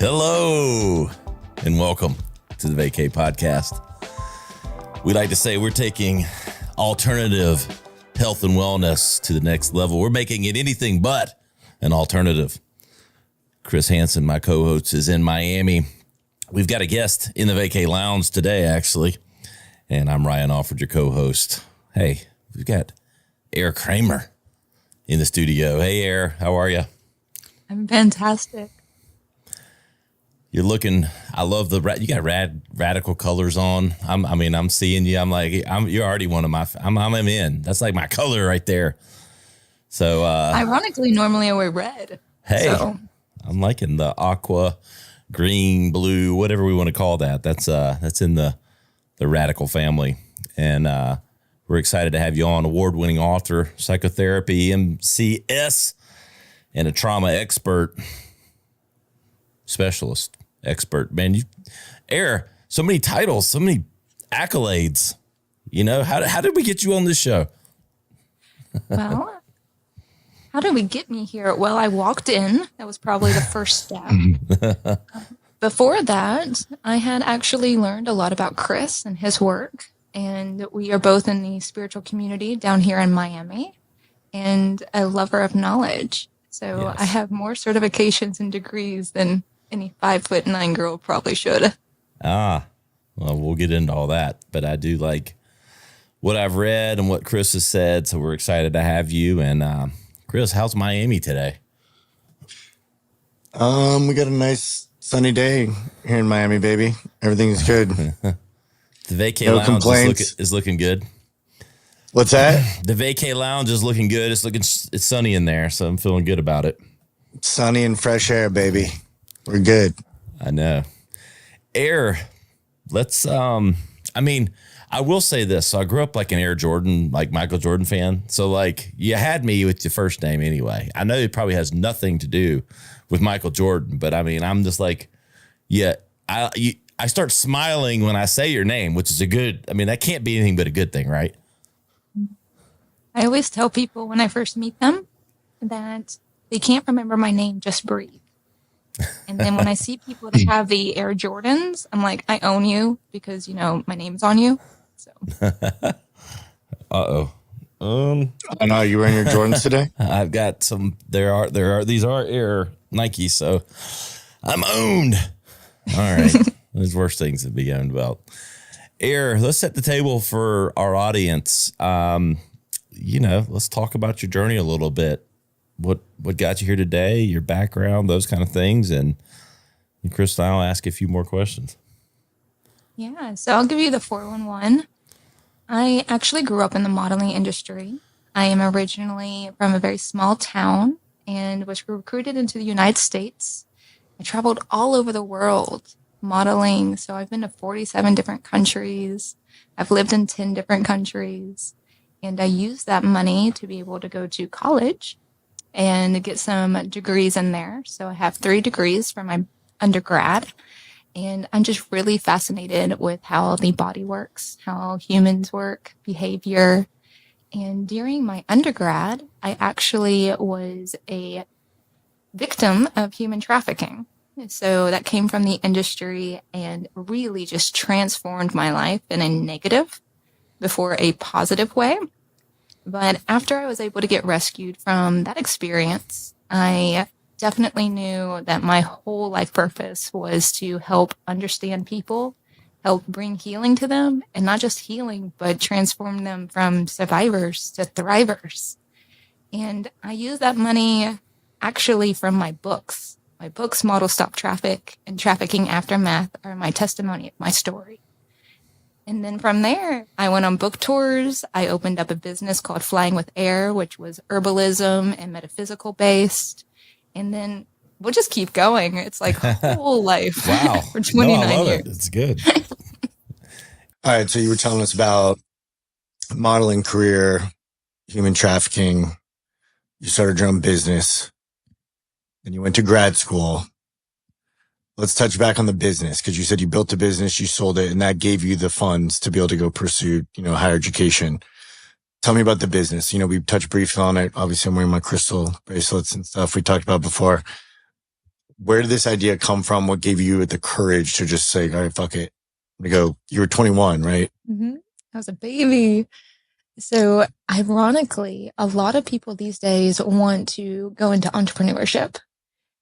Hello, and welcome to the Vacay Podcast. We like to say we're taking alternative health and wellness to the next level. We're making it anything but an alternative. Chris Hansen, my co-host, is in Miami. We've got a guest in the Vacay Lounge today, actually, and I'm Ryan Alford, your co-host. Hey, we've got Air Kraehmer in the studio. Hey, Air, how are you? I'm fantastic. You're looking, I love you got radical colors on. I'm seeing you. I'm like, you're already one of my, I'm in. That's like my color right there. So, ironically, normally I wear red. Hey, so. I'm liking the aqua, green, blue, whatever we want to call that. That's in the radical family. And, we're excited to have you on, award-winning author, psychotherapy, MCS, and a trauma expert, specialist. Expert, man. Air, so many titles, so many accolades. You know, how did we get you on this show? Well, how did we get me here? Well, I walked in. That was probably the first step. Before that, I had actually learned a lot about Chris and his work. And we are both in the spiritual community down here in Miami and a lover of knowledge. So yes. I have more certifications and degrees than any 5'9" girl probably should. Well, we'll get into all that, but I do like what I've read and what Chris has said. So we're excited to have you. And Chris, how's Miami today? We got a nice sunny day here in Miami, baby. Everything's good. The Vacay Lounge is looking good. What's that? The Vacay Lounge is looking good. It's sunny in there, so I'm feeling good about it. Sunny and fresh air, baby. We're good. I know. Air, let's, I will say this. So I grew up like an Air Jordan, like Michael Jordan fan. So like you had me with your first name anyway. I know it probably has nothing to do with Michael Jordan, but I mean, I'm just like, yeah, I start smiling when I say your name, which is that can't be anything but a good thing, right? I always tell people when I first meet them that they can't remember my name, just breathe. And then when I see people that have the Air Jordans, I'm like, I own you because, my name's on you. So. Uh-oh. I know, you wearing your Jordans today? I've got some, these are Air Nike, so I'm owned. All right. There's worse things to be owned about. Air, let's set the table for our audience. Let's talk about your journey a little bit. What got you here today, your background, those kind of things. And Chris and I will ask you a few more questions. Yeah, so I'll give you the 411. I actually grew up in the modeling industry. I am originally from a very small town and was recruited into the United States. I traveled all over the world modeling. So I've been to 47 different countries. I've lived in 10 different countries. And I used that money to be able to go to college and get some degrees in there. So I have 3 degrees from my undergrad. And I'm just really fascinated with how the body works, how humans work, behavior. And during my undergrad, I actually was a victim of human trafficking. So that came from the industry and really just transformed my life in a negative before a positive way. But after I was able to get rescued from that experience, I definitely knew that my whole life purpose was to help understand people, help bring healing to them, and not just healing, but transform them from survivors to thrivers. And I use that money actually from my books. My books, Model Stop Traffic and Trafficking Aftermath, are my testimony of my story. And then from there, I went on book tours. I opened up a business called Flying with Air, which was herbalism and metaphysical based. And then we'll just keep going. It's like whole life. Wow. For 29 years. It's good. All right. So you were telling us about modeling career, human trafficking. You started your own business. Then you went to grad school. Let's touch back on the business, because you said you built a business, you sold it, and that gave you the funds to be able to go pursue, higher education. Tell me about the business. We touched briefly on it. Obviously, I'm wearing my crystal bracelets and stuff we talked about before. where did this idea come from? What gave you the courage to just say, all right, fuck it. I'm gonna go. You were 21, right? Mm-hmm. I was a baby. So ironically, a lot of people these days want to go into entrepreneurship,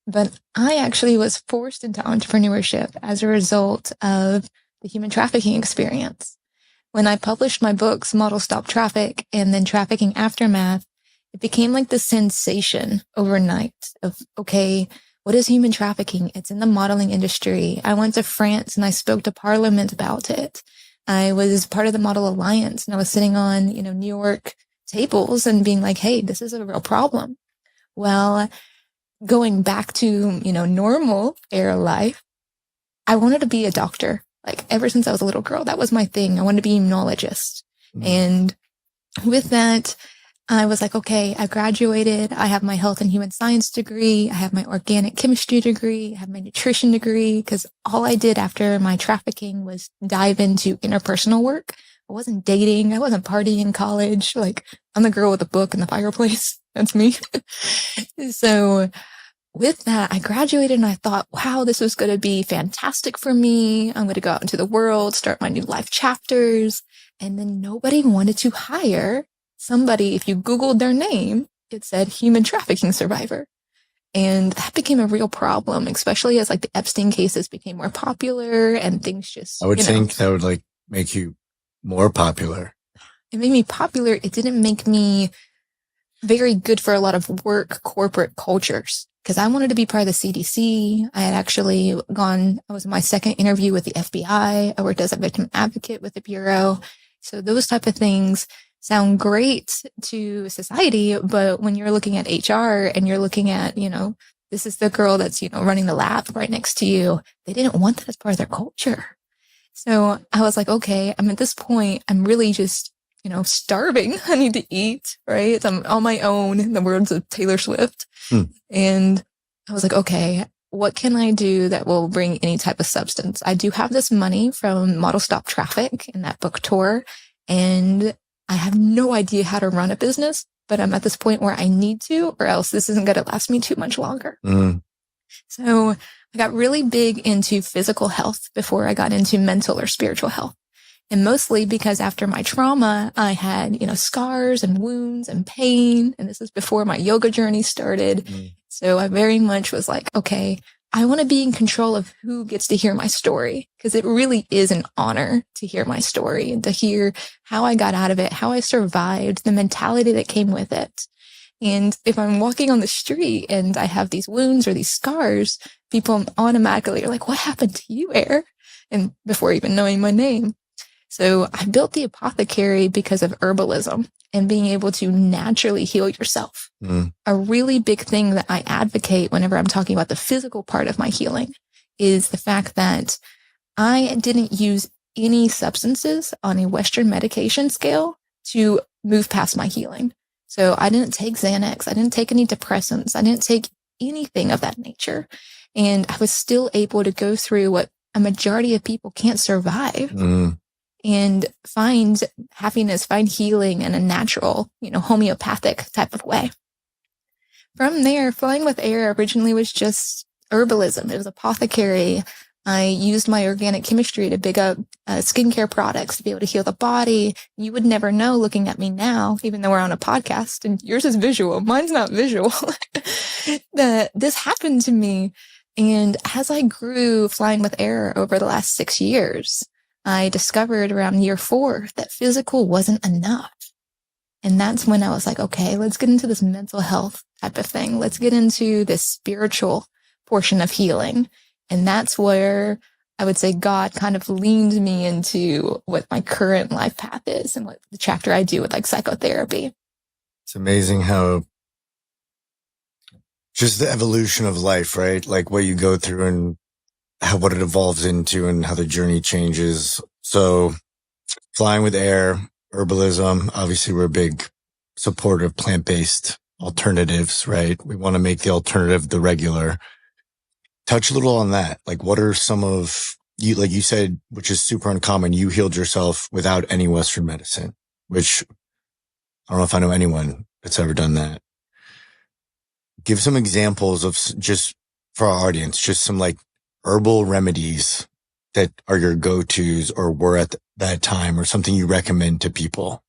but I actually was forced into entrepreneurship as a result of the human trafficking experience. When I published my books, Model Stop Traffic and then Trafficking Aftermath, it became like the sensation overnight of, okay, what is human trafficking? It's in the modeling industry. I went to France and I spoke to Parliament about it. I was part of the Model Alliance and I was sitting on, New York tables and being like, hey, this is a real problem. Well, going back to, normal air life, I wanted to be a doctor. Like ever since I was a little girl, that was my thing. I wanted to be an immunologist. And with that, I was like, okay, I graduated. I have my health and human science degree. I have my organic chemistry degree. I have my nutrition degree, because all I did after my trafficking was dive into interpersonal work. I wasn't dating. I wasn't partying in college. Like, I'm the girl with a book in the fireplace. That's me. So with that, I graduated and I thought, wow, this was going to be fantastic for me. I'm going to go out into the world, start my new life chapters. And then nobody wanted to hire somebody. If you Googled their name, it said human trafficking survivor. And that became a real problem, especially as like the Epstein cases became more popular and things just, I would think that would like make you more popular. It made me popular. It didn't make me very good for a lot of work corporate cultures, because I wanted to be part of the CDC. I had actually I was in my second interview with the FBI. I worked as a victim advocate with the Bureau. So those type of things sound great to society, but when you're looking at HR and you're looking at, this is the girl that's, running the lab right next to you, they didn't want that as part of their culture. So I was like, okay, I'm at this point, I'm really just, starving. I need to eat, right? I'm on my own, in the words of Taylor Swift. And I was like, okay, what can I do that will bring any type of substance? I do have this money from Model Stop Traffic and that book tour, and I have no idea how to run a business, but I'm at this point where I need to, or else this isn't going to last me too much longer. So I got really big into physical health before I got into mental or spiritual health. And mostly because after my trauma, I had, scars and wounds and pain. And this is before my yoga journey started. So I very much was like, okay, I want to be in control of who gets to hear my story, because it really is an honor to hear my story and to hear how I got out of it, how I survived, the mentality that came with it. And if I'm walking on the street and I have these wounds or these scars, people automatically are like, what happened to you, Air? And before even knowing my name. So I built the apothecary because of herbalism and being able to naturally heal yourself. A really big thing that I advocate whenever I'm talking about the physical part of my healing is the fact that I didn't use any substances on a Western medication scale to move past my healing. So I didn't take Xanax. I didn't take any depressants. I didn't take anything of that nature. And I was still able to go through what a majority of people can't survive. And find happiness, find healing in a natural, homeopathic type of way. From there, Flying with Air originally was just herbalism. It was apothecary. I used my organic chemistry to big up skincare products to be able to heal the body. You would never know looking at me now, even though we're on a podcast and yours is visual. Mine's not visual. That this happened to me. And as I grew Flying with Air over the last 6 years, I discovered around year 4 that physical wasn't enough. And that's when I was like, okay, let's get into this mental health type of thing. Let's get into this spiritual portion of healing. And that's where I would say God kind of leaned me into what my current life path is and what the chapter I do with like psychotherapy. It's amazing how just the evolution of life, right? Like what you go through and what it evolves into and how the journey changes. So Flying with Air, herbalism, obviously we're a big supporter of plant-based alternatives, right? We want to make the alternative the regular. Touch a little on that. Like what are some of you, like you said, which is super uncommon, you healed yourself without any Western medicine, which I don't know if I know anyone that's ever done that. Give some examples of just for our audience, just some like herbal remedies that are your go-tos or were at that time, or something you recommend to people?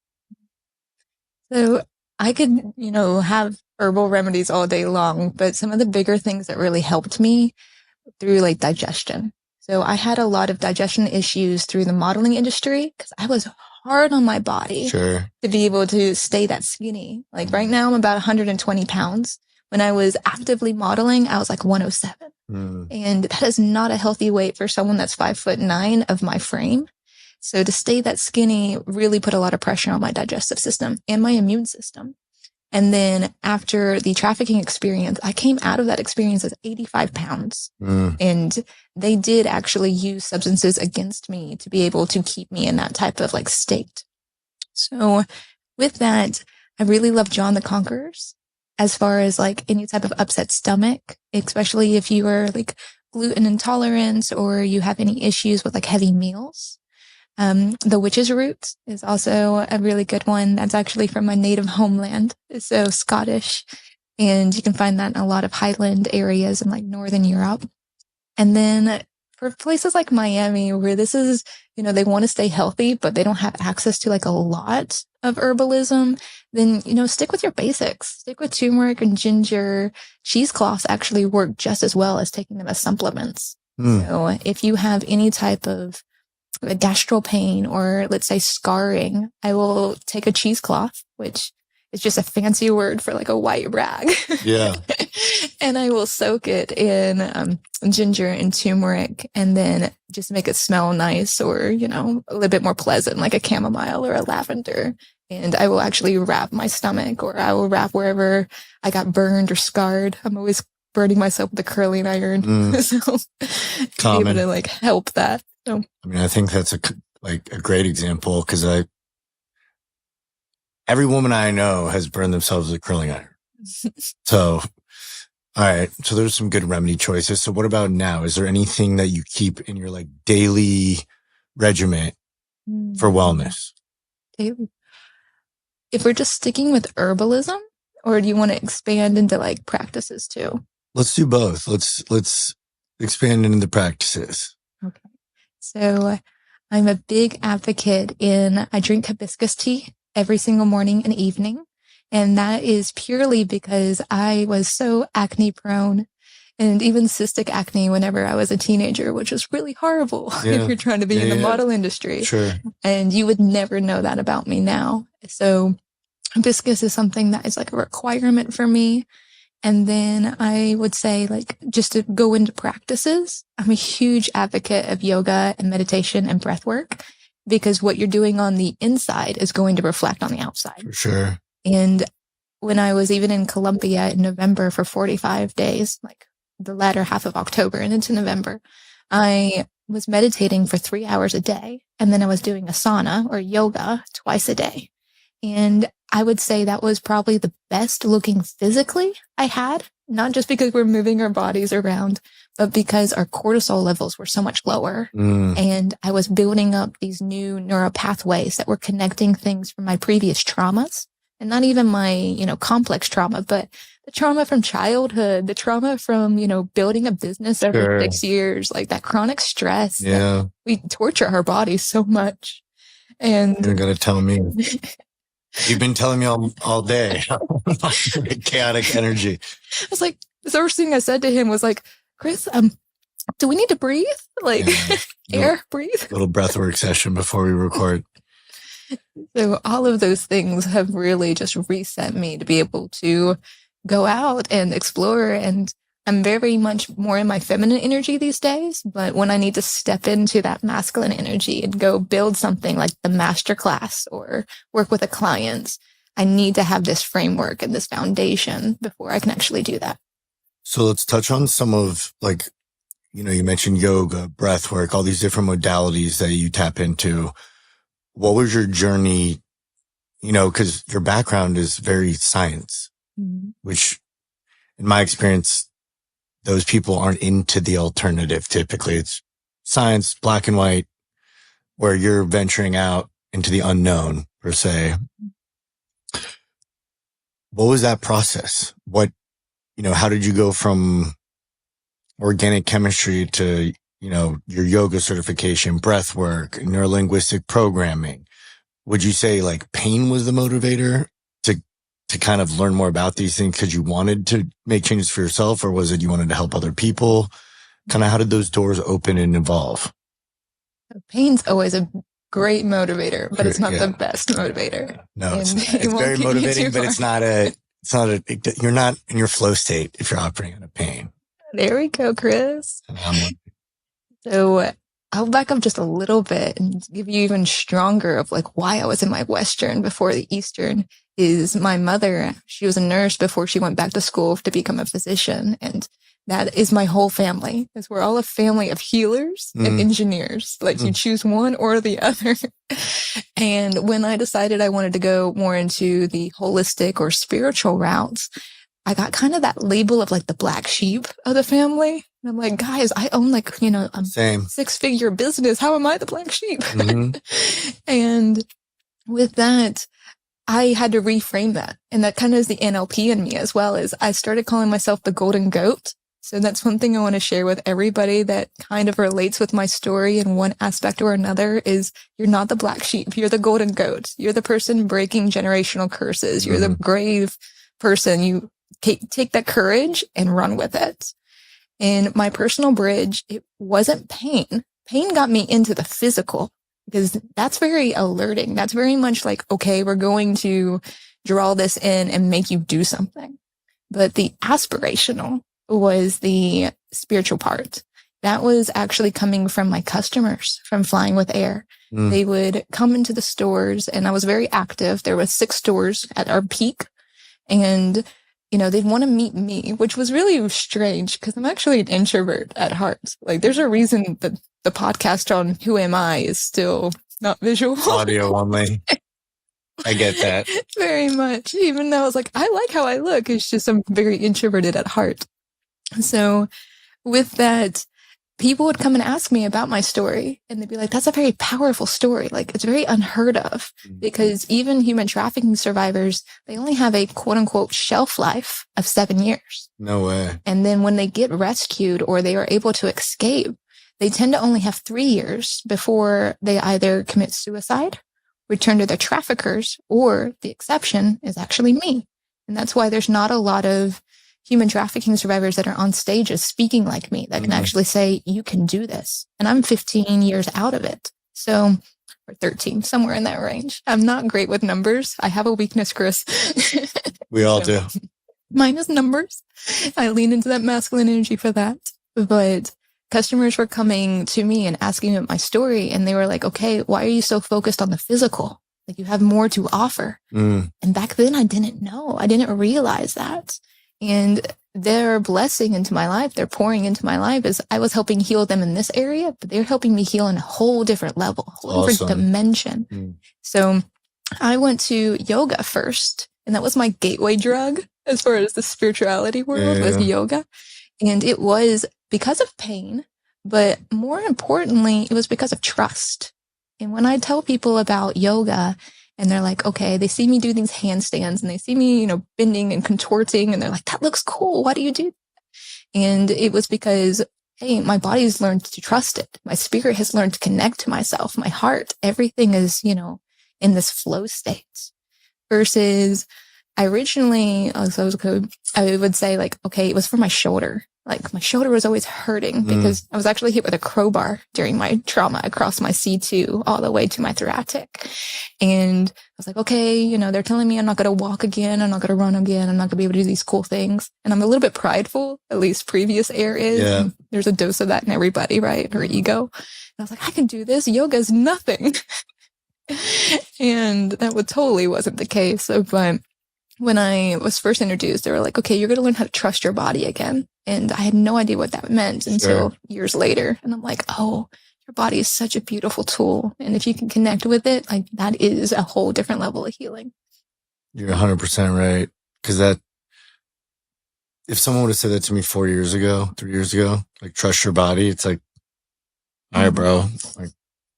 So I could, have herbal remedies all day long, but some of the bigger things that really helped me through like digestion. So I had a lot of digestion issues through the modeling industry because I was hard on my body Sure. to be able to stay that skinny. Like right now I'm about 120 pounds. When I was actively modeling, I was like 107. And that is not a healthy weight for someone that's 5'9" of my frame. So to stay that skinny really put a lot of pressure on my digestive system and my immune system. And then after the trafficking experience, I came out of that experience as 85 pounds. And they did actually use substances against me to be able to keep me in that type of like state. So with that, I really love John the Conqueror's as far as like any type of upset stomach, especially if you are like gluten intolerant or you have any issues with like heavy meals. The witch's root is also a really good one. That's actually from my native homeland. So Scottish. And you can find that in a lot of highland areas in like Northern Europe. And then for places like Miami, where this is, they want to stay healthy, but they don't have access to like a lot of herbalism, then, stick with your basics. Stick with turmeric and ginger. Cheesecloths actually work just as well as taking them as supplements. So if you have any type of gastral pain or let's say scarring, I will take a cheesecloth, which is just a fancy word for like a white rag. Yeah. And I will soak it in ginger and turmeric and then just make it smell nice or, a little bit more pleasant, like a chamomile or a lavender. And I will actually wrap my stomach or I will wrap wherever I got burned or scarred. I'm always burning myself with a curling iron. So to be able to like help that. So I mean, I think that's a great example because every woman I know has burned themselves with a curling iron. So, all right. So there's some good remedy choices. So what about now? Is there anything that you keep in your like daily regimen for wellness? Daily. If we're just sticking with herbalism, or do you want to expand into like practices too? Let's do both. Let's expand into the practices. Okay. So I'm a big advocate I drink hibiscus tea every single morning and evening. And that is purely because I was so acne prone and even cystic acne whenever I was a teenager, which was really horrible if you're trying to be in the model industry. Sure. And you would never know that about me now. So hibiscus is something that is like a requirement for me. And then I would say like just to go into practices, I'm a huge advocate of yoga and meditation and breath work because what you're doing on the inside is going to reflect on the outside. For sure. And when I was even in Colombia in November for 45 days, like the latter half of October and into November, I was meditating for 3 hours a day. And then I was doing a sauna or yoga twice a day. And I would say that was probably the best looking physically I had, not just because we're moving our bodies around, but because our cortisol levels were so much lower. And I was building up these new neural pathways that were connecting things from my previous traumas and not even my, complex trauma, but the trauma from childhood, the trauma from, building a business over 6 years, like that chronic stress. Yeah. We torture our bodies so much. And you're going to tell me. You've been telling me all day. Chaotic energy. I was like, the first thing I said to him was like, Chris, do we need to breathe? Like breathe. Little breathwork session before we record. So all of those things have really just reset me to be able to go out and explore. And I'm very much more in my feminine energy these days. But when I need to step into that masculine energy and go build something like the Masterclass or work with a client, I need to have this framework and this foundation before I can actually do that. So let's touch on some of you mentioned yoga, breath work, all these different modalities that you tap into. What was your journey? Because your background is very science, which in my experience, those people aren't into the alternative. Typically it's science, black and white, where you're venturing out into the unknown per se. What was that process? How did you go from organic chemistry to, your yoga certification, breath work, neurolinguistic programming. Would you say like pain was the motivator to kind of learn more about these things because you wanted to make changes for yourself, or was it you wanted to help other people? Kind of how did those doors open and evolve? Pain's always a great motivator, but it's not the best motivator. No, it's very motivating, but it's not you're not in your flow state if you're operating out of pain. There we go, Chris. So I'll back up just a little bit and give you even stronger of like why I was in my Western before the Eastern. Is my mother, she was a nurse before she went back to school to become a physician. And that is my whole family, because we're all a family of healers and engineers. Like you choose one or the other. And when I decided I wanted to go more into the holistic or spiritual routes, I got kind of that label of like the black sheep of the family. And I'm like, guys, I own like, a 6-figure business. How am I the black sheep? And with that, I had to reframe that. And that kind of is the NLP in me as well, as I started calling myself the golden goat. So that's one thing I want to share with everybody that kind of relates with my story in one aspect or another is you're not the black sheep. You're the golden goat. You're the person breaking generational curses. You're the brave person. You take that courage and run with it. In my personal bridge, it wasn't pain. Pain got me into the physical, because that's very alerting. That's very much like, okay, we're going to draw this in and make you do something. But the aspirational was the spiritual part. That was actually coming from my customers from Flying with Air. They would come into the stores, and I was very active. There were 6 stores at our peak, and they'd want to meet me, which was really strange because I'm actually an introvert at heart. Like there's a reason that the podcast on Who Am I is still not visual. Audio only. I get that. Very much. Even though I was like, I like how I look. It's just I'm very introverted at heart. So with that, people would come and ask me about my story, and they'd be like, that's a very powerful story. Like it's very unheard of, because even human trafficking survivors, they only have a quote unquote shelf life of 7 years. No way. And then when they get rescued or they are able to escape, they tend to only have 3 years before they either commit suicide, return to their traffickers, or the exception is actually me. And that's why there's not a lot of human trafficking survivors that are on stages speaking like me that can actually say, you can do this. And I'm 15 years out of it. So, or 13, somewhere in that range. I'm not great with numbers. I have a weakness, Chris. We all do. Mine is numbers. I lean into that masculine energy for that. But customers were coming to me and asking me my story. And they were like, okay, why are you so focused on the physical? Like you have more to offer. And back then I didn't know. I didn't realize that. And their blessing into my life, they're pouring into my life, is I was helping heal them in this area, but they're helping me heal in a whole different level, a whole different dimension. So I went to yoga first, and that was my gateway drug as far as the spirituality world was yoga. And it was because of pain, but more importantly, it was because of trust. And when I tell people about yoga, and they're like, okay, they see me do these handstands and they see me, bending and contorting. And they're like, that looks cool. Why do you do that? And it was because, hey, my body's learned to trust it. My spirit has learned to connect to myself. My heart, everything is, in this flow state. Versus I originally, I would say like, okay, it was for my shoulder. Like my shoulder was always hurting because I was actually hit with a crowbar during my trauma across my C2 all the way to my thoracic. And I was like, okay, they're telling me I'm not going to walk again. I'm not going to run again. I'm not going to be able to do these cool things. And I'm a little bit prideful, at least previous Air is. Yeah. There's a dose of that in everybody, right? Or ego. And I was like, I can do this. Yoga's nothing. And that totally wasn't the case. But when I was first introduced, they were like, okay, you're going to learn how to trust your body again. And I had no idea what that meant until years later. And I'm like, oh, your body is such a beautiful tool. And if you can connect with it, like that is a whole different level of healing. You're 100% right. Because if someone would have said that to me 3 years ago, like trust your body, it's like, all right, bro, like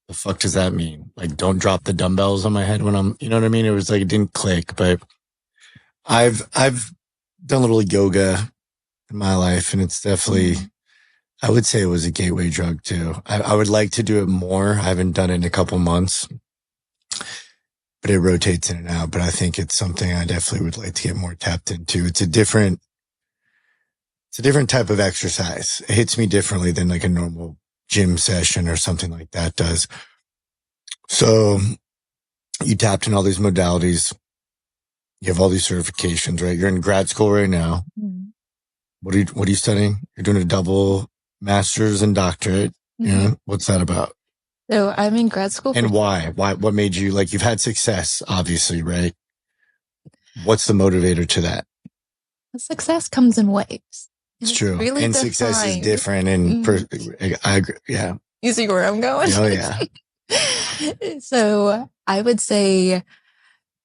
the fuck does that mean? Like don't drop the dumbbells on my head when I'm, you know what I mean? It was like, it didn't click, but I've done a little yoga in my life, and it's definitely I would say it was a gateway drug too. I would like to do it more. I haven't done it in a couple months, but it rotates in and out. But I think it's something I definitely would like to get more tapped into. It's a different type of exercise. It hits me differently than like a normal gym session or something like that does. So you tapped in all these modalities. You have all these certifications, right? You're in grad school right now. Mm-hmm. What are you studying? You're doing a double master's and doctorate. Mm-hmm. Yeah. What's that about? So I'm in grad school. And why? What made you, like, you've had success, obviously, right? What's the motivator to that? Success comes in waves. It's true. Really and success is different. And I agree. Yeah. You see where I'm going? Oh, yeah. So I would say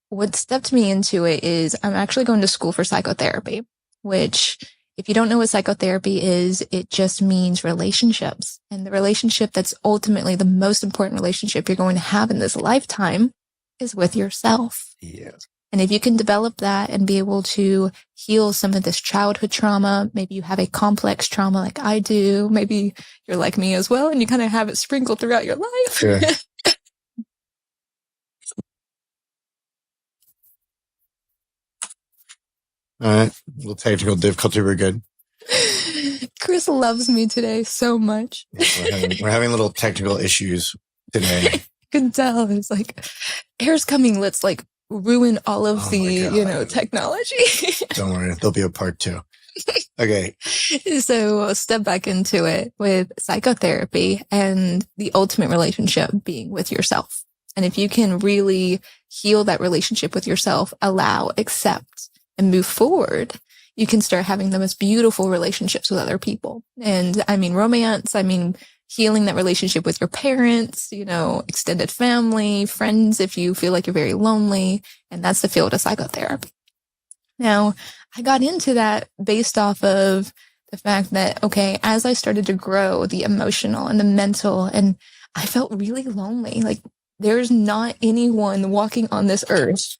what stepped me into it is I'm actually going to school for psychotherapy, which, if you don't know what psychotherapy is, it just means relationships. And the relationship that's ultimately the most important relationship you're going to have in this lifetime is with yourself. Yeah. And if you can develop that and be able to heal some of this childhood trauma, maybe you have a complex trauma like I do, maybe you're like me as well, and you kind of have it sprinkled throughout your life. Sure. All right. A little technical difficulty. We're good. Chris loves me today so much. Yeah, we're having little technical issues today. You can tell. It's like, air's coming. Let's like ruin all of technology. Don't worry. There'll be a part 2. Okay. So I'll step back into it with psychotherapy and the ultimate relationship being with yourself. And if you can really heal that relationship with yourself, allow, accept, and move forward, you can start having the most beautiful relationships with other people. And I mean romance, I mean healing that relationship with your parents, extended family, friends, if you feel like you're very lonely. And that's the field of psychotherapy. Now, I got into that based off of the fact that, okay, as I started to grow the emotional and the mental, and I felt really lonely. Like, there's not anyone walking on this earth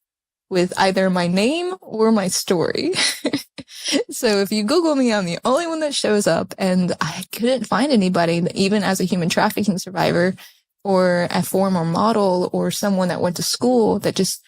with either my name or my story. So if you Google me, I'm the only one that shows up, and I couldn't find anybody, even as a human trafficking survivor or a former model or someone that went to school, that just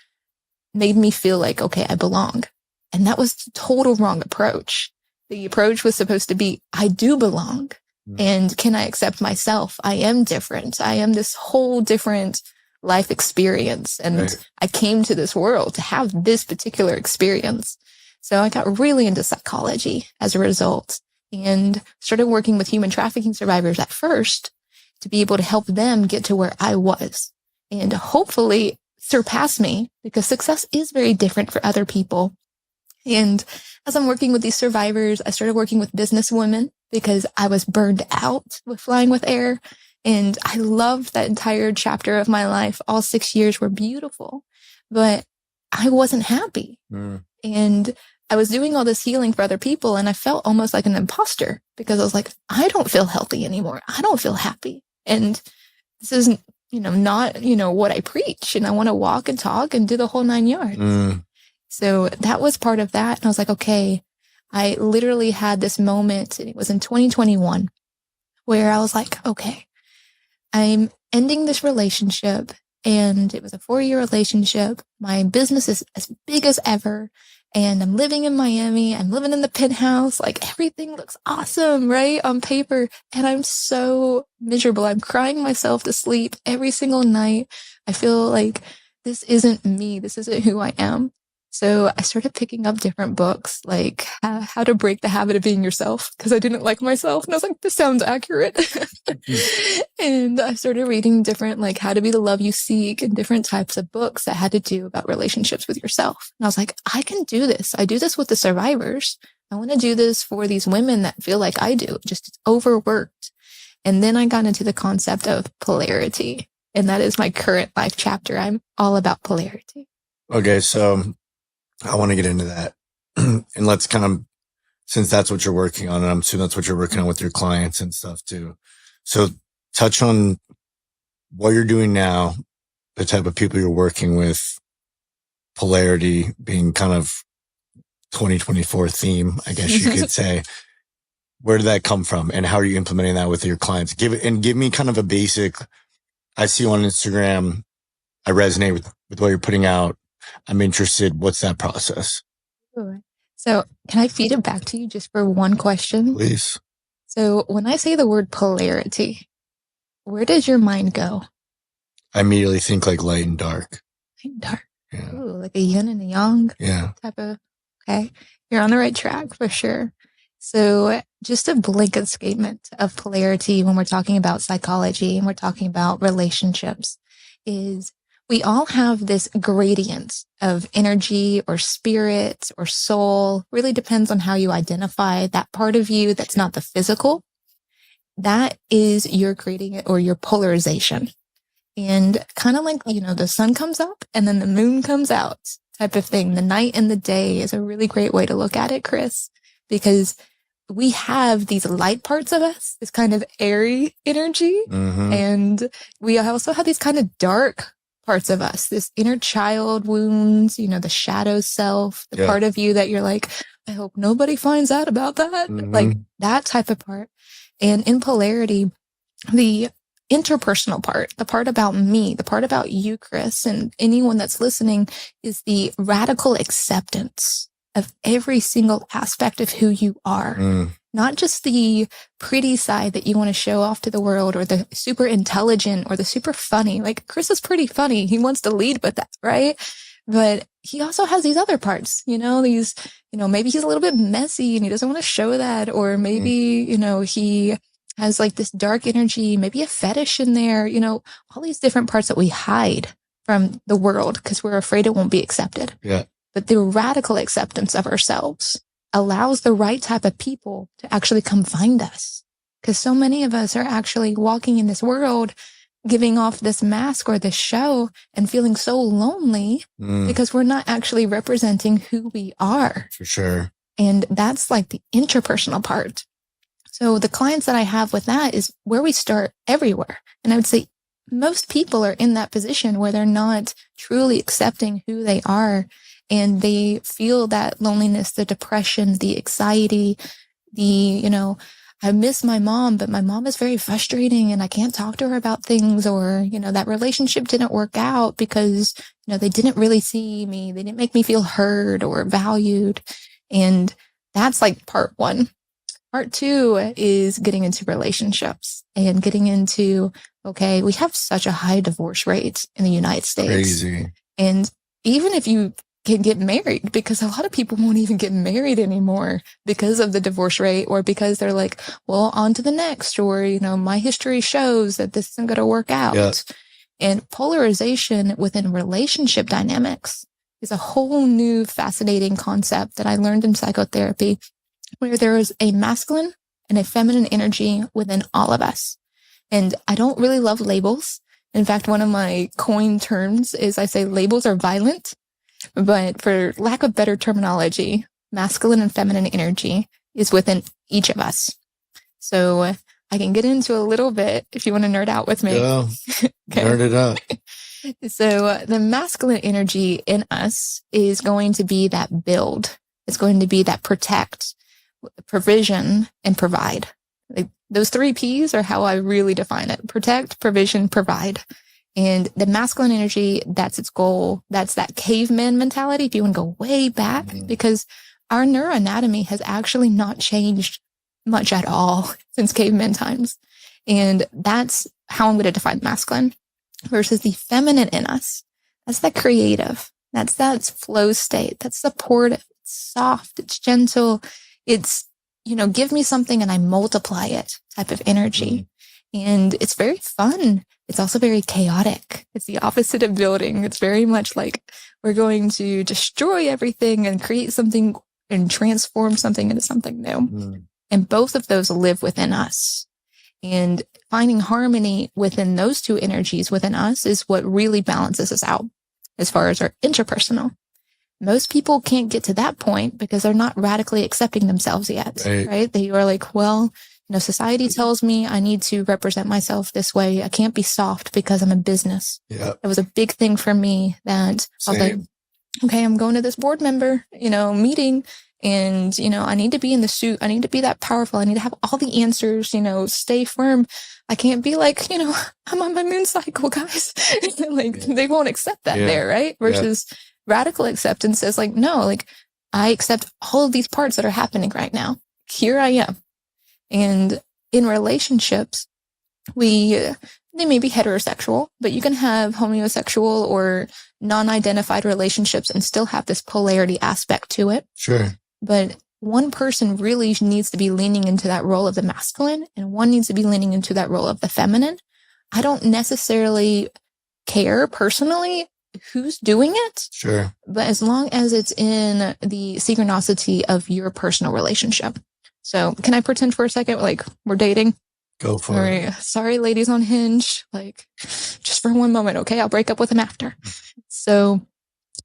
made me feel like, okay, I belong. And that was the total wrong approach. The approach was supposed to be, I do belong. And can I accept myself? I am different. I am this whole different life experience. And right. I came to this world to have this particular experience. So I got really into psychology as a result and started working with human trafficking survivors at first to be able to help them get to where I was and hopefully surpass me, because success is very different for other people. And as I'm working with these survivors, I started working with businesswomen because I was burned out with flying with air. And I loved that entire chapter of my life. All 6 years were beautiful, but I wasn't happy. And I was doing all this healing for other people, and I felt almost like an imposter because I was like, I don't feel healthy anymore. I don't feel happy. And this isn't, not, what I preach. And I want to walk and talk and do the whole 9 yards. So that was part of that. And I was like, okay, I literally had this moment, and it was in 2021, where I was like, okay, I'm ending this relationship, and it was a 4-year relationship. My business is as big as ever, and I'm living in Miami. I'm living in the penthouse. Like, everything looks awesome, right? On paper. And I'm so miserable. I'm crying myself to sleep every single night. I feel like this isn't me. This isn't who I am. So I started picking up different books, like How to Break the Habit of Being Yourself, because I didn't like myself. And I was like, this sounds accurate. And I started reading different, like How to Be the Love You Seek, and different types of books that had to do about relationships with yourself. And I was like, I can do this. I do this with the survivors. I want to do this for these women that feel like I do, just overworked. And then I got into the concept of polarity. And that is my current life chapter. I'm all about polarity. Okay, so I want to get into that. And let's kind of, since that's what you're working on, and I'm assuming that's what you're working on with your clients and stuff too. So touch on what you're doing now, the type of people you're working with, polarity being kind of 2024 theme, I guess you could say. Where did that come from? And how are you implementing that with your clients? Give me kind of a basic, I see you on Instagram. I resonate with what you're putting out. I'm interested. What's that process? Sure. So can I feed it back to you just for one question? Please. So when I say the word polarity, where does your mind go? I immediately think like light and dark. Light and dark. Yeah. Ooh, like a yin and a yang Yeah. type of, okay. You're on the right track for sure. So just a blanket statement of polarity when we're talking about psychology and we're talking about relationships is we all have this gradient of energy or spirit or soul. Really depends on how you identify that part of you that's not the physical. That is your gradient or your polarization. And kind of like, the sun comes up and then the moon comes out type of thing. The night and the day is a really great way to look at it, Chris, because we have these light parts of us, this kind of airy energy. Mm-hmm. And we also have these kind of dark parts of us, this inner child wounds, the shadow self, the part of you that you're like, I hope nobody finds out about that. Mm-hmm. Like that type of part. And in polarity, the interpersonal part, the part about me, the part about you, Chris, and anyone that's listening is the radical acceptance of every single aspect of who you are. Not just the pretty side that you want to show off to the world or the super intelligent or the super funny. Like Chris is pretty funny. He wants to lead with that, right? But he also has these other parts, these, maybe he's a little bit messy and he doesn't want to show that. Or maybe, he has like this dark energy, maybe a fetish in there, all these different parts that we hide from the world because we're afraid it won't be accepted. Yeah. But the radical acceptance of ourselves allows the right type of people to actually come find us. Because so many of us are actually walking in this world, giving off this mask or this show and feeling so lonely because we're not actually representing who we are. For sure. And that's like the interpersonal part. So the clients that I have with that is where we start everywhere. And I would say most people are in that position where they're not truly accepting who they are. And they feel that loneliness, the depression, the anxiety, I miss my mom, but my mom is very frustrating and I can't talk to her about things, or, that relationship didn't work out because, they didn't really see me. They didn't make me feel heard or valued. And that's like part one. Part two is getting into relationships and getting into, okay, we have such a high divorce rate in the United States. Crazy. And even if you can get married, because a lot of people won't even get married anymore because of the divorce rate, or because they're like, well, on to the next, or, my history shows that this isn't going to work out. Yeah. And polarization within relationship dynamics is a whole new fascinating concept that I learned in psychotherapy, where there is a masculine and a feminine energy within all of us. And I don't really love labels. In fact, one of my coined terms is I say labels are violent. But for lack of better terminology, masculine and feminine energy is within each of us. So I can get into a little bit if you want to nerd out with me. Yeah, okay. Nerd it up. So the masculine energy in us is going to be that build. It's going to be that protect, provision, and provide. Like, those 3 P's are how I really define it. Protect, provision, provide. And the masculine energy, that's its goal. That's that caveman mentality. If you want to go way back, because our neuroanatomy has actually not changed much at all since caveman times. And that's how I'm going to define masculine versus the feminine in us. That's that creative. That's that flow state. That's supportive. It's soft. It's gentle. It's, give me something and I multiply it type of energy. And it's very fun. It's also very chaotic. It's the opposite of building. It's very much like we're going to destroy everything and create something and transform something into something new. And both of those live within us. And finding harmony within those two energies within us is what really balances us out as far as our interpersonal. Most people can't get to that point because they're not radically accepting themselves yet, right? They are like, well, society tells me I need to represent myself this way. I can't be soft because I'm a business. Yeah. It was a big thing for me that I was like, okay, I'm going to this board member, meeting, And, I need to be in the suit. I need to be that powerful. I need to have all the answers, stay firm. I can't be like, I'm on my moon cycle, guys. They won't accept that there, right? Versus radical acceptance says like, no, like I accept all of these parts that are happening right now. Here I am. And in relationships, they may be heterosexual, but you can have homosexual or non-identified relationships and still have this polarity aspect to it. Sure. But one person really needs to be leaning into that role of the masculine and one needs to be leaning into that role of the feminine. I don't necessarily care personally who's doing it. Sure. But as long as it's in the synchronicity of your personal relationship. So can I pretend for a second like we're dating? Go for it. Sorry, ladies on Hinge. Like, just for one moment, okay? I'll break up with him after. So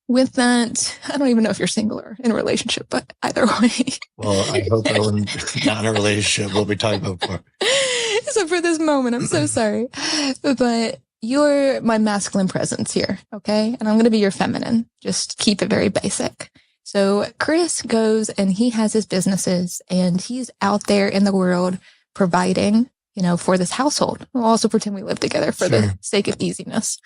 with that, I don't even know if you're single or in a relationship, but either way. Well, I hope I wasn't not in a relationship. We'll be talking about more. So for this moment, I'm so sorry. But you're my masculine presence here, okay? And I'm going to be your feminine. Just keep it very basic. So Chris goes and he has his businesses and he's out there in the world providing, for this household. We'll also pretend we live together for the sake of easiness.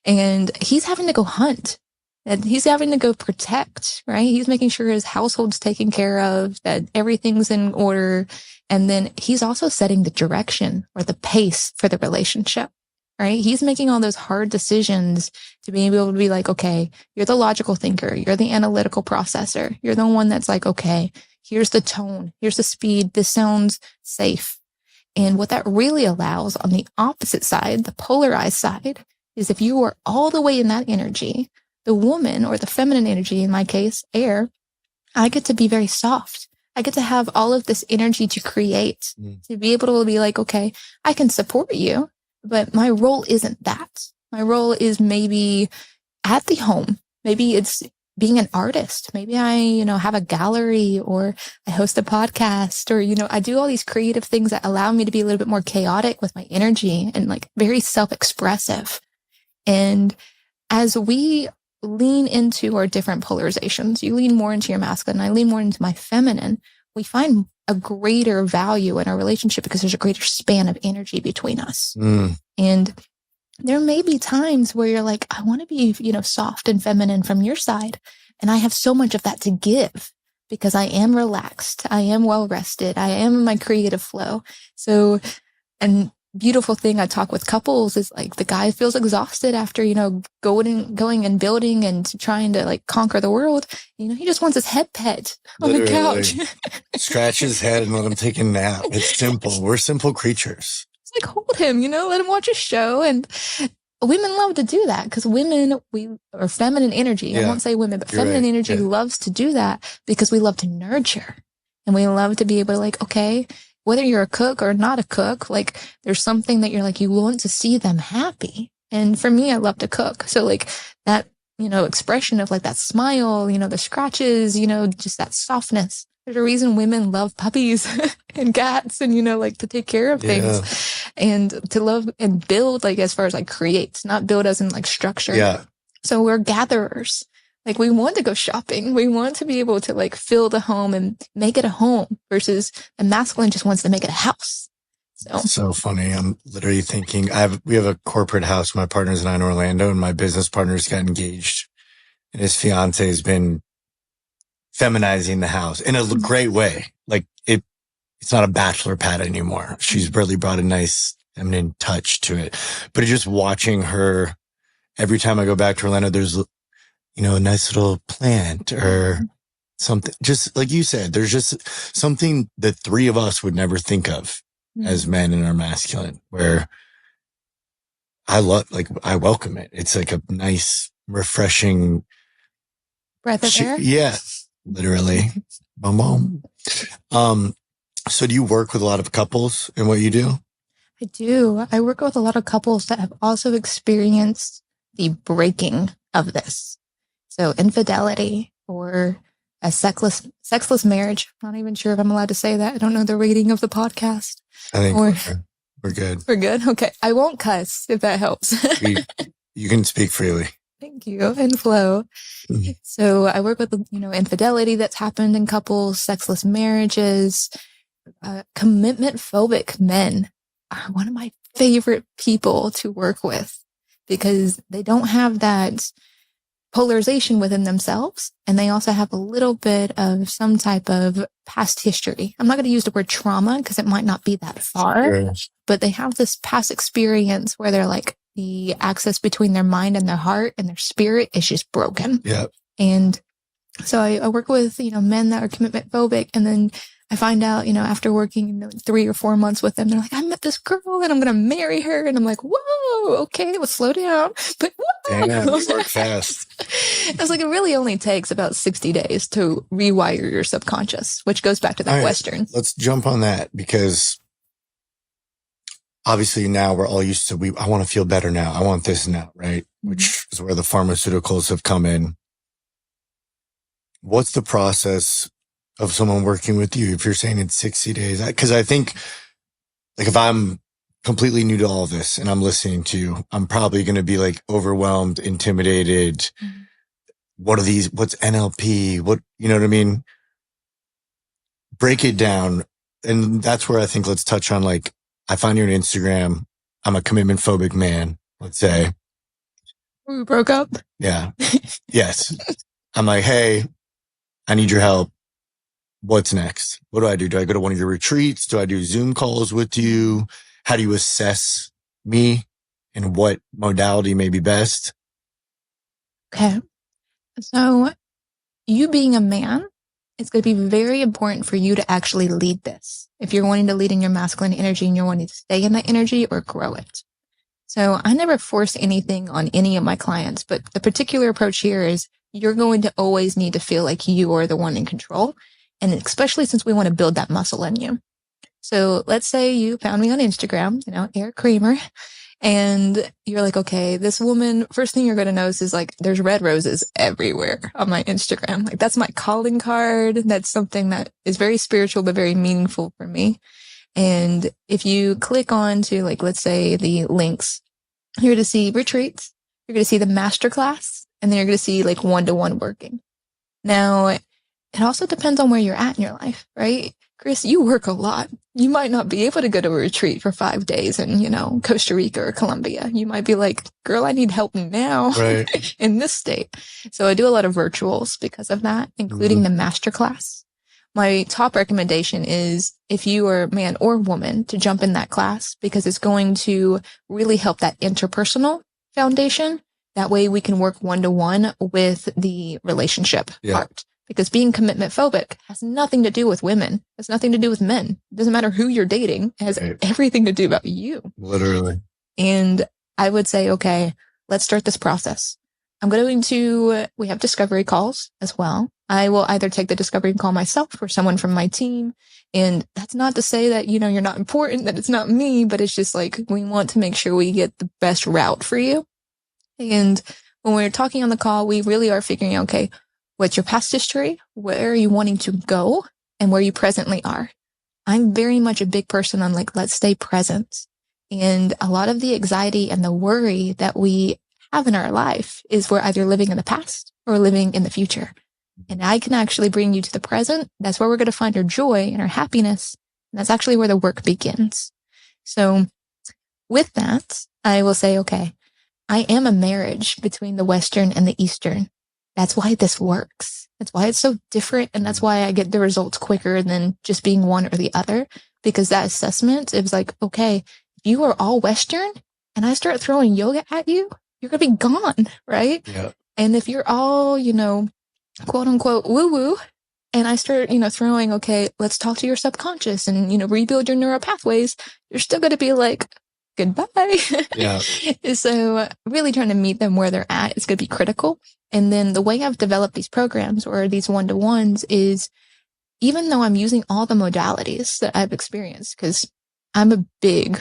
And he's having to go hunt. And he's having to go protect, right? He's making sure his household's taken care of, that everything's in order. And then he's also setting the direction or the pace for the relationship, right? He's making all those hard decisions to be able to be like, okay, you're the logical thinker. You're the analytical processor. You're the one that's like, okay, here's the tone. Here's the speed. This sounds safe. And what that really allows on the opposite side, the polarized side, is if you are all the way in that energy, the woman or the feminine energy, in my case, air, I get to be very soft. I get to have all of this energy to create, to be able to be like, okay, I can support you, but my role isn't that. My role is maybe at the home. Maybe it's being an artist. Maybe I, have a gallery or I host a podcast or, I do all these creative things that allow me to be a little bit more chaotic with my energy and like very self-expressive. And as we lean into our different polarizations, you lean more into your masculine, I lean more into my feminine, we find a greater value in our relationship because there's a greater span of energy between us. And there may be times where you're like, I want to be, soft and feminine from your side. And I have so much of that to give because I am relaxed. I am well rested. I am in my creative flow. So, and beautiful thing I talk with couples is like the guy feels exhausted after, going and building and trying to like conquer the world. He just wants his head pet on the couch. Scratch his head and let him take a nap. It's simple. We're simple creatures. It's like hold him, let him watch a show. And women love to do that because women, or feminine energy, I won't say women, but feminine energy loves to do that because we love to nurture and we love to be able to like, okay, whether you're a cook or not a cook, like there's something that you're like, you want to see them happy. And for me, I love to cook. So like that, expression of like that smile, the scratches, just that softness. There's a reason women love puppies and cats and, like to take care of things and to love and build, like as far as like create, not build as in like structure. Yeah. So we're gatherers. Like we want to go shopping. We want to be able to like fill the home and make it a home versus the masculine just wants to make it a house. So funny. I'm literally thinking we have a corporate house, my partners and I in Orlando, and my business partners got engaged and his fiance has been feminizing the house in a great way. Like it's not a bachelor pad anymore. She's really brought a nice feminine touch to it, but just watching her every time I go back to Orlando, there's a nice little plant or something. Just like you said, there's just something that three of us would never think of as men in our masculine, where I welcome it. It's like a nice, refreshing breath of air. Yeah, literally. Boom, boom. So do you work with a lot of couples in what you do? I do. I work with a lot of couples that have also experienced the breaking of this. So infidelity or a sexless marriage. I'm not even sure if I'm allowed to say that. I don't know the rating of the podcast. I think we're good. We're good? Okay. I won't cuss if that helps. You can speak freely. Thank you. And flow. So I work with, infidelity that's happened in couples, sexless marriages, commitment phobic men are one of my favorite people to work with because they don't have that polarization within themselves. And they also have a little bit of some type of past history. I'm not going to use the word trauma because it might not be that far, but they have this past experience where they're like the access between their mind and their heart and their spirit is just broken. Yeah. And so I work with, men that are commitment phobic. And then I find out, after working 3 or 4 months with them, they're like, I met this girl and I'm going to marry her. And I'm like, whoa, okay, well, slow down. But whoa. Damn, you work fast. I was like, it really only takes about 60 days to rewire your subconscious, which goes back to that Western. Let's jump on that because obviously now we're all used to, I want to feel better now. I want this now, right? Mm-hmm. Which is where the pharmaceuticals have come in. What's the process of someone working with you if you're saying it's 60 days? Because I think like if I'm completely new to all this and I'm listening to you, I'm probably going to be like overwhelmed, intimidated. Mm-hmm. What are these? What's NLP? What, you know what I mean? Break it down. And that's where I think let's touch on like, I find you on Instagram. I'm a commitment phobic man, let's say. We broke up. Yeah. Yes. I'm like, hey, I need your help. What's next? What do I do? Do I go to one of your retreats? Do I do Zoom calls with you? How do you assess me and what modality may be best? Okay. So you being a man, it's going to be very important for you to actually lead this. If you're wanting to lead in your masculine energy and you're wanting to stay in that energy or grow it. So I never force anything on any of my clients, but the particular approach here is you're going to always need to feel like you are the one in control. And especially since we want to build that muscle in you. So let's say you found me on Instagram, Air Kraehmer, and you're like, okay, this woman, first thing you're going to notice is like, there's red roses everywhere on my Instagram. Like that's my calling card. That's something that is very spiritual, but very meaningful for me. And if you click on to like, let's say the links, you're going to see retreats, you're going to see the masterclass, and then you're going to see like one-to-one working. Now, it also depends on where you're at in your life, right? Chris, you work a lot. You might not be able to go to a retreat for 5 days in, Costa Rica or Colombia. You might be like, girl, I need help now right. in this state. So I do a lot of virtuals because of that, including the masterclass. My top recommendation is if you are man or woman to jump in that class because it's going to really help that interpersonal foundation. That way we can work one-to-one with the relationship part. Because being commitment phobic has nothing to do with women. It has nothing to do with men. It doesn't matter who you're dating. It has everything to do about you. Literally. And I would say, okay, let's start this process. We have discovery calls as well. I will either take the discovery call myself or someone from my team. And that's not to say that, you're not important, that it's not me, but it's just like, we want to make sure we get the best route for you. And when we're talking on the call, we really are figuring out, okay, what's your past history? Where are you wanting to go? And where you presently are? I'm very much a big person on like, let's stay present. And a lot of the anxiety and the worry that we have in our life is we're either living in the past or living in the future. And I can actually bring you to the present. That's where we're going to find our joy and our happiness. And that's actually where the work begins. So with that, I will say, okay, I am a marriage between the Western and the Eastern. That's why this works. That's why it's so different. And that's why I get the results quicker than just being one or the other. Because that assessment, it was like, okay, if you are all Western and I start throwing yoga at you, you're going to be gone, right? Yeah. And if you're all, quote unquote woo woo, and I start, throwing, okay, let's talk to your subconscious and, rebuild your neural pathways, you're still going to be like, goodbye. Yeah. So really trying to meet them where they're at is going to be critical. And then the way I've developed these programs or these one-to-ones is even though I'm using all the modalities that I've experienced, because I'm a big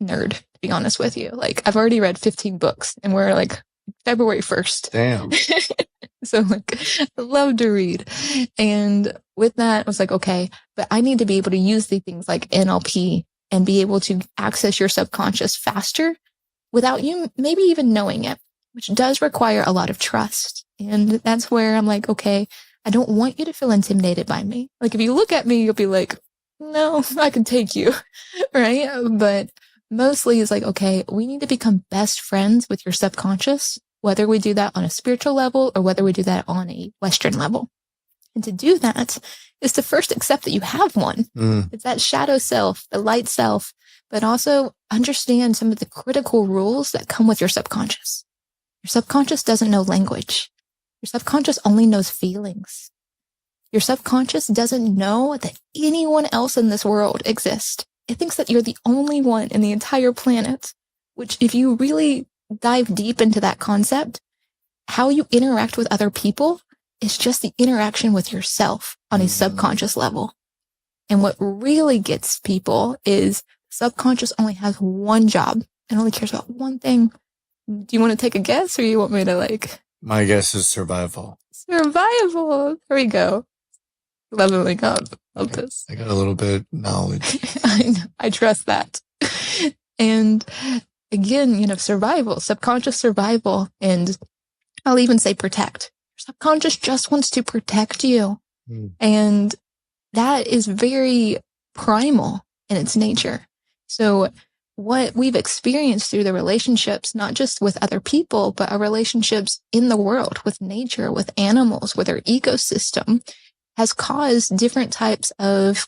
nerd, to be honest with you. Like I've already read 15 books and we're like February 1st. Damn. So like I love to read. And with that, I was like, okay, but I need to be able to use the things like NLP and be able to access your subconscious faster without you maybe even knowing it. which does require a lot of trust. And that's where I'm like, okay, I don't want you to feel intimidated by me. Like, if you look at me, you'll be like, no, I can take you, right? But mostly it's like, okay, we need to become best friends with your subconscious, whether we do that on a spiritual level or whether we do that on a Western level. And to do that is to first accept that you have one. It's that shadow self, the light self, but also understand some of the critical rules that come with your subconscious. Your subconscious doesn't know language. Your subconscious only knows feelings. Your subconscious doesn't know that anyone else in this world exists. It thinks that you're the only one in the entire planet, which, if you really dive deep into that concept, how you interact with other people is just the interaction with yourself on a subconscious level. And what really gets people is subconscious only has one job and only cares about one thing. Do you want to take a guess, or you want me to My guess is survival. Survival. There we go. Leveling up of this. I got a little bit of knowledge. I trust that. And again, survival, subconscious survival, and I'll even say protect. Your subconscious just wants to protect you. And that is very primal in its nature. So what we've experienced through the relationships, not just with other people, but our relationships in the world, with nature, with animals, with our ecosystem, has caused different types of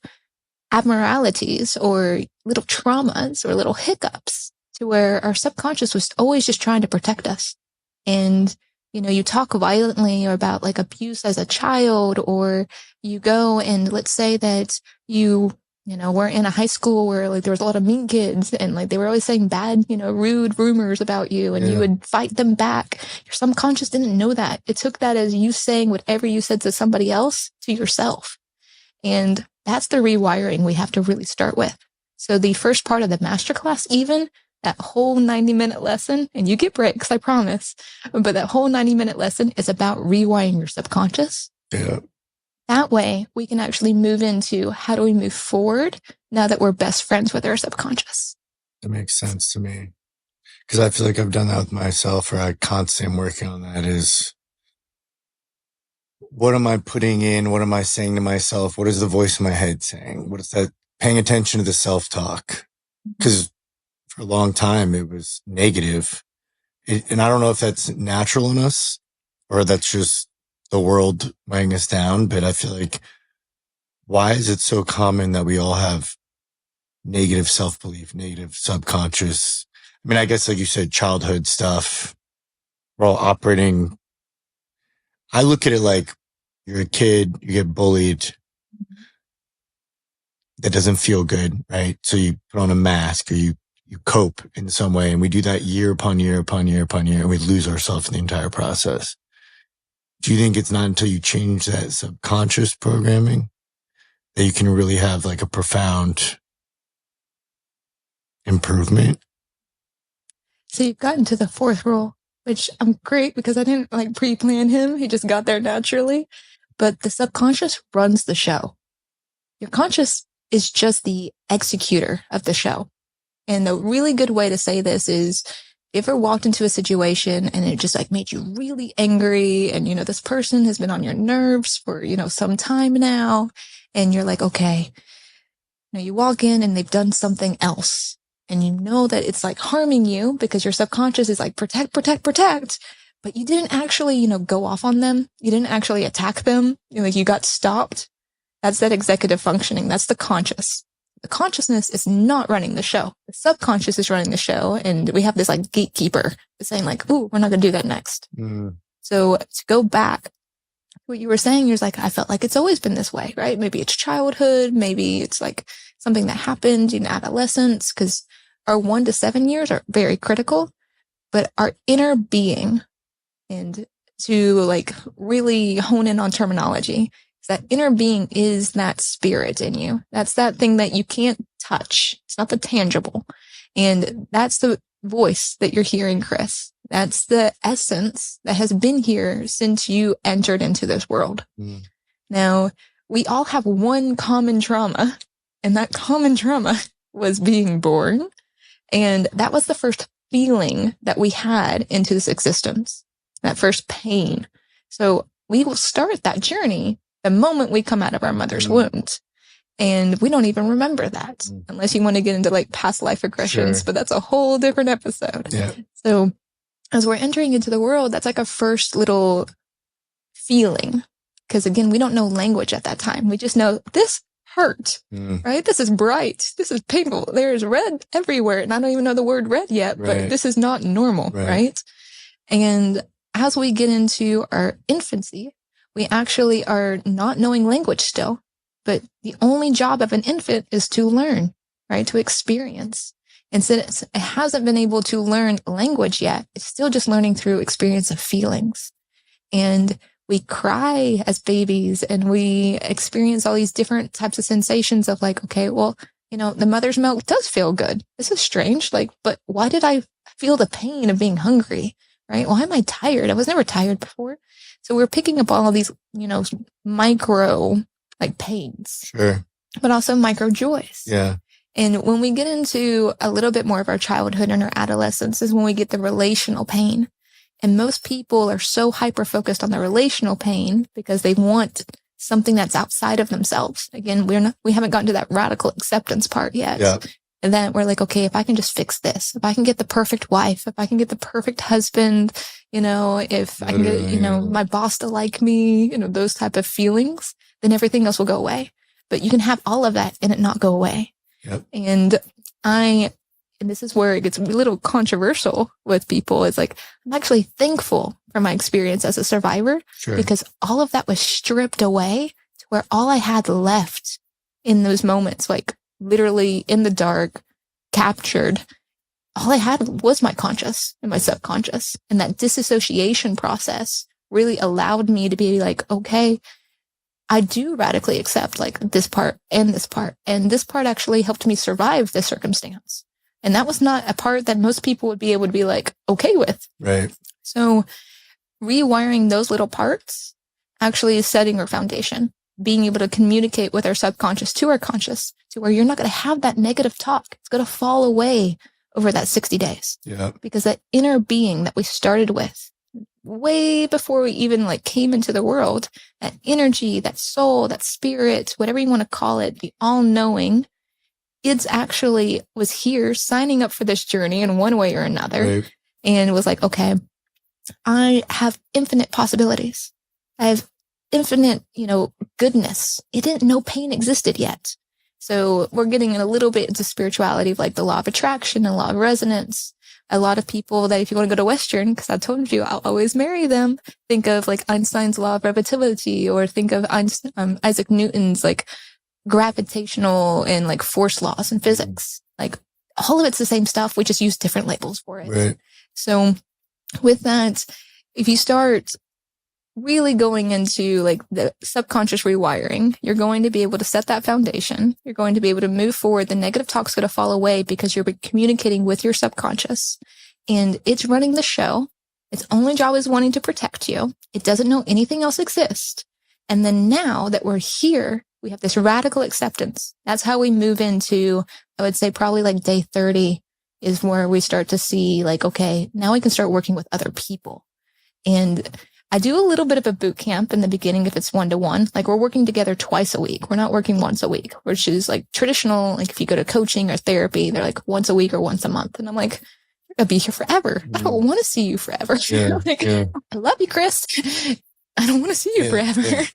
abnormalities or little traumas or little hiccups, to where our subconscious was always just trying to protect us. And you talk violently about abuse as a child, or you go and let's say that you were in a high school where there was a lot of mean kids, and they were always saying bad, rude rumors about you, and you would fight them back. Your subconscious didn't know that. It took that as you saying whatever you said to somebody else to yourself. And that's the rewiring we have to really start with. So the first part of the masterclass, even that whole 90-minute lesson, and you get breaks, I promise, but that whole 90-minute lesson is about rewiring your subconscious. Yeah. That way we can actually move into how do we move forward now that we're best friends with our subconscious. That makes sense to me. Because I feel like I've done that with myself, or I constantly am working on that, is what am I putting in? What am I saying to myself? What is the voice in my head saying? What is that? Paying attention to the self-talk. Because for a long time it was negative. And I don't know if that's natural in us or that's just the world weighing us down, but I feel like, why is it so common that we all have negative self-belief, negative subconscious? I mean, I guess like you said, childhood stuff. We're all operating. I look at it like you're a kid, you get bullied. That doesn't feel good, right? So you put on a mask, or you cope in some way. And we do that year upon year upon year upon year, and we lose ourselves in the entire process. Do you think it's not until you change that subconscious programming that you can really have a profound improvement? So you've gotten to the fourth rule, which I'm great because I didn't pre-plan him. He just got there naturally. But the subconscious runs the show. Your conscious is just the executor of the show. And a really good way to say this is, if you ever walked into a situation and it just made you really angry, and this person has been on your nerves for some time now, and you're like, okay, you walk in and they've done something else, and that it's harming you because your subconscious is protect, protect, protect, but you didn't actually go off on them, you didn't actually attack them, you got stopped. That's that executive functioning. That's the conscious. The consciousness is not running the show. The subconscious is running the show. And we have this gatekeeper saying ooh, we're not going to do that next. So to go back, what you were saying, you're I felt like it's always been this way, right? Maybe it's childhood. Maybe it's something that happened in adolescence, because our 1 to 7 years are very critical, but our inner being, and to really hone in on terminology, that inner being is that spirit in you. That's that thing that you can't touch. It's not the tangible. And that's the voice that you're hearing, Chris. That's the essence that has been here since you entered into this world. Now, we all have one common trauma, and that common trauma was being born. And that was the first feeling that we had into this existence, that first pain. So we will start that journey the moment we come out of our mother's womb. And we don't even remember that unless you want to get into like past life regressions, but that's a whole different episode. Yeah. So as we're entering into the world, that's like a first little feeling. Because again, we don't know language at that time. We just know this hurt, right? This is bright. This is painful. There is red everywhere. And I don't even know the word red yet, but this is not normal, right? And as we get into our infancy, we actually are not knowing language still. But the only job of an infant is to learn, right? To experience. And since it hasn't been able to learn language yet, it's still just learning through experience of feelings. And we cry as babies and we experience all these different types of sensations of like, okay, well, you know, the mother's milk does feel good. This is strange. Like, but why did I feel the pain of being hungry, right? Why am I tired? I was never tired before. So we're picking up all of these, you know, micro like pains, but also micro joys. Yeah. And when we get into a little bit more of our childhood and our adolescence is when we get the relational pain. And most people are so hyper-focused on the relational pain because they want something that's outside of themselves. Again, we haven't gotten to that radical acceptance part yet. Yeah. And then we're like, okay, if I can just fix this, if I can get the perfect wife, if I can get the perfect husband, you know, if I can get, you know, my boss to like me, you know, those type of feelings, then everything else will go away. But you can have all of that and it not go away. Yep. And this is where it gets a little controversial with people. It's like, I'm actually thankful for my experience as a survivor because all of that was stripped away to where all I had left in those moments, like literally in the dark, captured, all I had was my conscious and my subconscious. And that disassociation process really allowed me to be like, okay, I do radically accept like this part and this part. And this part actually helped me survive this circumstance. And that was not a part that most people would be able to be like, okay with. Right. So rewiring those little parts actually is setting our foundation, being able to communicate with our subconscious to our conscious to where you're not going to have that negative talk. It's going to fall away over that 60 days. Yeah. Because that inner being that we started with way before we even like came into the world, that energy, that soul, that spirit, whatever you want to call it, the all-knowing, it's actually was here signing up for this journey in one way or another and was like, okay, I have infinite possibilities. I have infinite, you know, goodness. It didn't know pain existed yet. So we're getting a little bit into spirituality of like the law of attraction and law of resonance. A lot of people that if you want to go to Western, because I told you I'll always marry them, think of like Einstein's law of relativity or think of Isaac Newton's like gravitational and like force laws in physics. Like all of it's the same stuff. We just use different labels for it. Right. So with that, if you start really going into like the subconscious rewiring, you're going to be able to set that foundation. You're going to be able to move forward. The negative talk's going to fall away because you're communicating with your subconscious and it's running the show. Its only job is wanting to protect you. It doesn't know anything else exists. And then now that we're here, we have this radical acceptance. That's how we move into, I would say probably like day 30 is where we start to see like, okay, now we can start working with other people. And I do a little bit of a boot camp in the beginning if it's 1-to-1. Like we're working together twice a week. We're not working once a week, which is like traditional. Like if you go to coaching or therapy, they're like once a week or once a month. And I'm like, you're going to be here forever. I don't want to see you forever. I love you, Chris. I don't want to see you forever.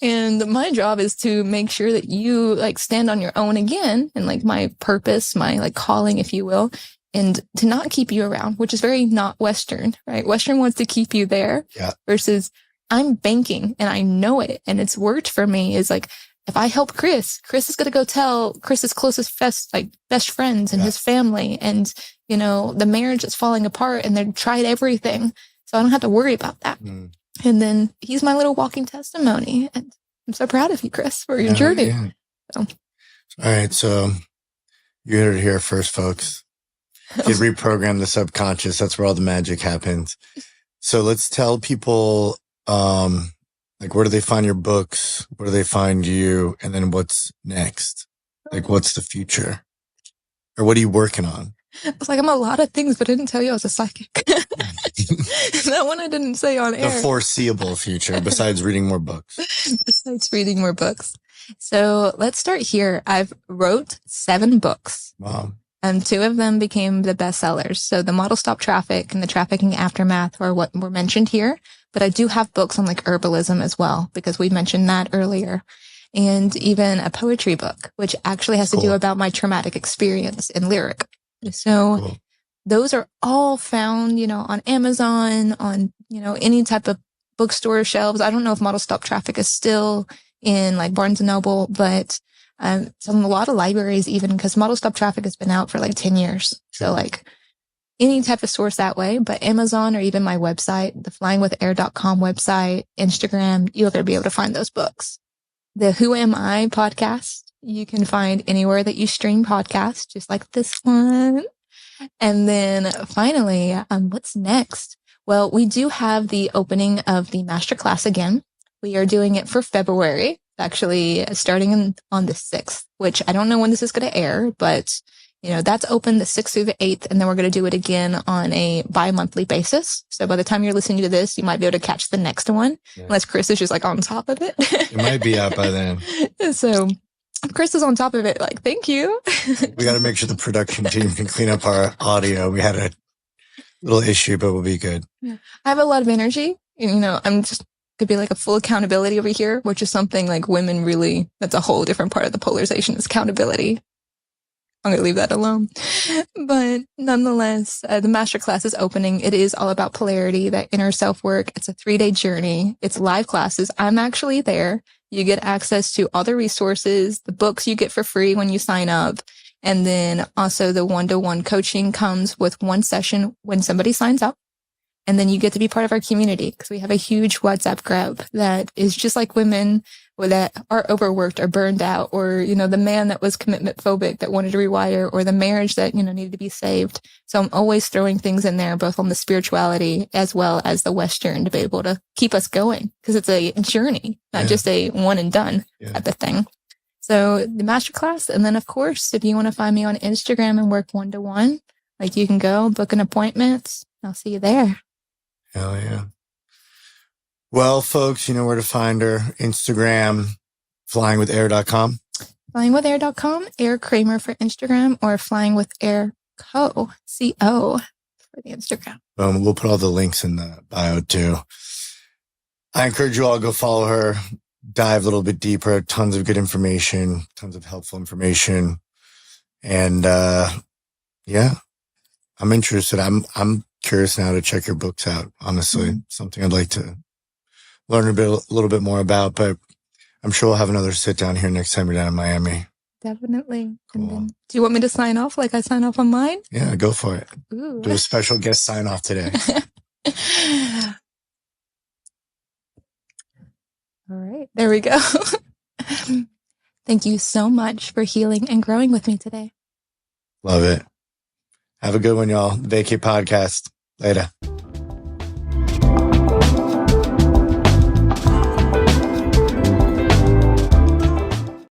And my job is to make sure that you like stand on your own again. And like my purpose, my like calling, if you will, and to not keep you around, which is very not Western, right? Western wants to keep you there versus I'm banking and I know it. And it's worked for me is like, if I help Chris is going to go tell Chris's closest best friends and his family and, you know, the marriage is falling apart and they've tried everything. So I don't have to worry about that. And then he's my little walking testimony. And I'm so proud of you, Chris, for your journey. Yeah. So. All right. So you heard it here first, folks. You reprogram the subconscious. That's where all the magic happens. So let's tell people, like, where do they find your books? Where do they find you? And then what's next? Like, what's the future? Or what are you working on? I was like, I'm a lot of things, but I didn't tell you I was a psychic. That one I didn't say on air. The foreseeable future, besides reading more books. Besides reading more books. So let's start here. I've wrote 7 books. Wow. And 2 of them became the bestsellers. So the Model Stop Traffic and the Trafficking Aftermath are what were mentioned here. But I do have books on like herbalism as well, because we mentioned that earlier. And even a poetry book, which actually has to do about my traumatic experience in lyric. So those are all found, on Amazon, on, any type of bookstore shelves. I don't know if Model Stop Traffic is still in like Barnes & Noble, but a lot of libraries even, because Model Stop Traffic has been out for like 10 years. So like any type of source that way, but Amazon or even my website, the flyingwithair.com website, Instagram, you're going to be able to find those books. The Who Am I podcast, you can find anywhere that you stream podcasts, just like this one. And then finally, what's next? Well, we do have the opening of the Masterclass again. We are doing it for February, actually starting on the 6th, which I don't know when this is going to air, but that's open the 6th through the 8th. And then we're going to do it again on a bi-monthly basis. So by the time you're listening to this, you might be able to catch the next one, unless Chris is just like on top of it. It might be out by then. So Chris is on top of it. Like, thank you. We got to make sure the production team can clean up our audio. We had a little issue, but we'll be good. Yeah. I have a lot of energy. I'm just could be like a full accountability over here, which is something like women really, that's a whole different part of the polarization is accountability. I'm going to leave that alone. But nonetheless, the masterclass is opening. It is all about polarity, that inner self-work. It's a 3-day journey. It's live classes. I'm actually there. You get access to all the resources, the books you get for free when you sign up. And then also the one-to-one coaching comes with one session when somebody signs up. And then you get to be part of our community, because we have a huge WhatsApp group that is just like women that are overworked or burned out, or, the man that was commitment phobic that wanted to rewire, or the marriage that, needed to be saved. So I'm always throwing things in there, both on the spirituality as well as the Western, to be able to keep us going, because it's a journey, not just a one and done type of thing. So the masterclass. And then, of course, if you want to find me on Instagram and work 1-to-1, like you can go book an appointment. I'll see you there. Hell yeah. Well, folks, you know where to find her. Instagram, flyingwithair.com. Flyingwithair.com, Air Kraehmer for Instagram, or Flying with Air Co. C-O for the Instagram. We'll put all the links in the bio too. I encourage you all to go follow her, dive a little bit deeper, tons of good information, tons of helpful information. And, I'm interested. I'm curious now to check your books out. Honestly, something I'd like to learn a little bit more about, but I'm sure we'll have another sit down here next time you're down in Miami. Definitely. Cool. And then, do you want me to sign off like I sign off on mine? Yeah, go for it. Ooh. Do a special guest sign off today. All right, there we go. Thank you so much for healing and growing with me today. Love it. Have a good one, y'all. Vacate Podcast. Later.